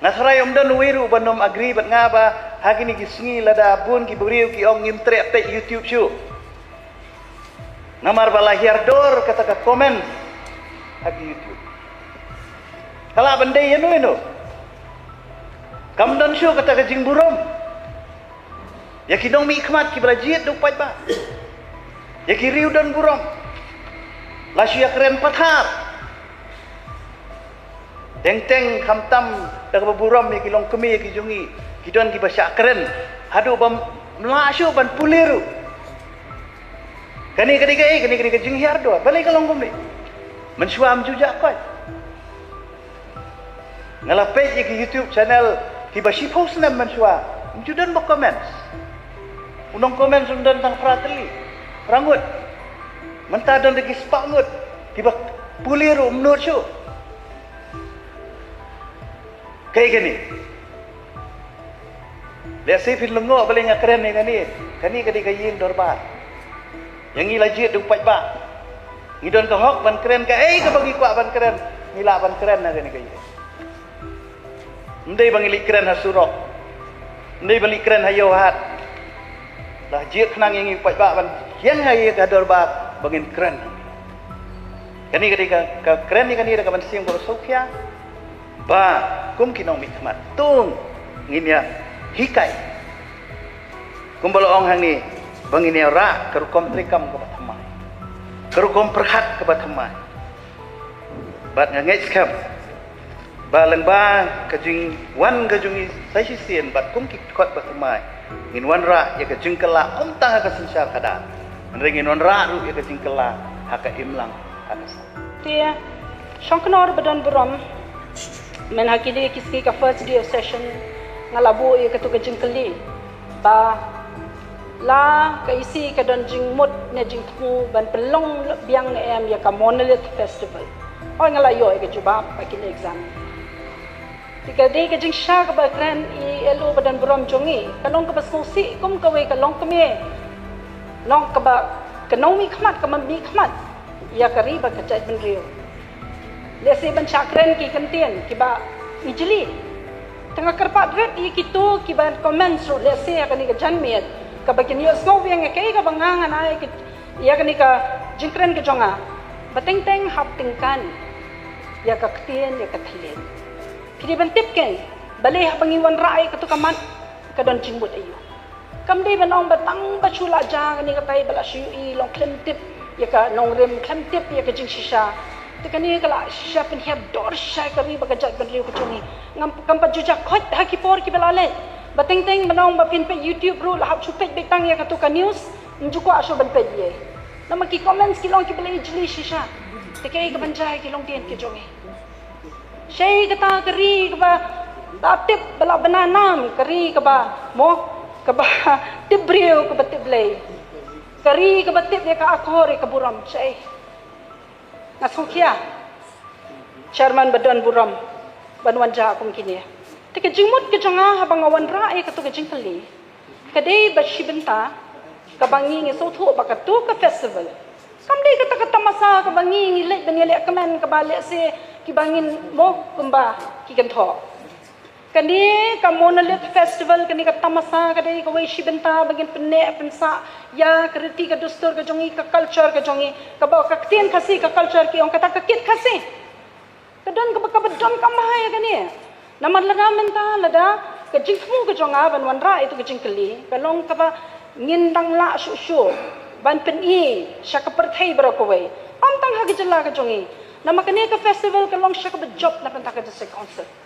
Nasaray dan wiru banom agri bat ngaba hagini gisngi lada bun ki buriu ki ong ngimtre apte YouTube syu. Namar balahir dor kata ka komen hagi YouTube. Kala bandai inu. Kamdan syu kata ka jing burom. Ya ki dong mi ikmat ki belajiat duk pai ba. Ya ki riu dan burom. Lasyu ya keren pathar. Teng kamtam dak burom ya ki long kemi ya ki jungi. Ki don ki basya keren. Hadu bam melasyu ban puliru. Kani jing hiar do. Balai ka long kemi. Mensuam jujak koi. Ngalapet ya ki YouTube channel ki bashi post nam mensua. Judan bak comments. Unong komen sundan tang prateli. Rangut. Mentah dan degi sepangut. Ki bak puliru menurut syu. Kayak gini. Lihat saya film ngok paling keren ni kani kayin dorbar. Yang ni lajit dupat ba. Ngidon ke hok ban keren ka ka bagi kuat ban keren. Ngila ban keren na kani kayin. Ndai bang ilik keren hasurok. Ndai balik keren hayo hat. Lajit kenang yang dupat ba ban yang hayi ka dorbar bangin keren. Kani ka keren ni kani ka ban sing ko sokya. Ba kum kinong mikmat tung nginya hikai kumbalo ong hang ni banginya ra kerukom trikam ke batamai kerukom perhat ke batamai bat ngangej kam baleng ba kajing wan kajungi sai sien bat kum ki khot batamai ngin wan ra ya kajing kala kum tang ka sensar kada ngin wan ra ru ya kajing kala haka imlang haka tia shonknor badan buram men hakili kiski ka first day of session ngalabu e katu kajing kali ba la ka isi ka don jing mut ne jing thu ban pelong biang ne em ya ka monolith festival oi ngalayo e ka juba pa kin exam tika de ka jing sha ka ba kran e elo badan brom jongi kalong ka basusi kum ka we kalong ka me long ka ba kanong mi khmat ka mi khmat ya ka ri ba ka chai ben rio lesi ban chakren ki kentien ki ba ijli tengah kerpat red i kitu ki ban comment so lesi akan ni janmiet ka bakin yo snow yang ke ka bangangan ai ki ya kan ni ka jingkren ke jonga bateng teng hap tingkan ya ka ktien ya ka thlen kidi ban tipken bale ha bangiwan rai ka tu kamat ka don jingbut ayo kam de ban ong batang ba chula ja ni ka tai bala shu i long klem tip ya ka nong rem klem tip ya ka jing shisha tekani kala siapin heb dor syai kami bagajat beriu kucungi ngam kampa jujak khot haki por ki belale bateng teng banong bapin pe YouTube ru lahap chupet betang ya katuka news njuko aso ban pe ye nama ki comments ki long ki bele jli shisha tekai ka banjai ki long tien ki jongi syai kata keri ka ba batip bala bananam keri ka ba mo ka ba tip beriu ka batip lei keri ka batip ya ka akhor ka buram syai Nasukia Chairman Badan Buram Banwan Jakum kini. Tika jingmut ke jonga habang awan rae katu ke jingkali. Kadai bashi benta kabangi ngi sotu bakatu ke festival. Kamdai kata kata masa kabangi ngi lek benelek kemen kabalik se kibangin mo kumba kigantho. Kani ka monolith festival kani ka tamasa kadai ka wei shibenta bagin penne pensa ya kriti ka dustur ka jongi ka culture ka jongi ka ba ka tien khasi ka culture ki ong kata ka kit khasi kadon ka ba don ka mahaya kani namar lada menta lada ka jingfu ka jonga ban wanra itu ka jingkeli ka long ka ba ngindang la shu shu ban pen i sha ka perthai bro ko wei am tang ha ka jala ka jongi namakani ka festival ka long sha ka ba job na penta ka jase concert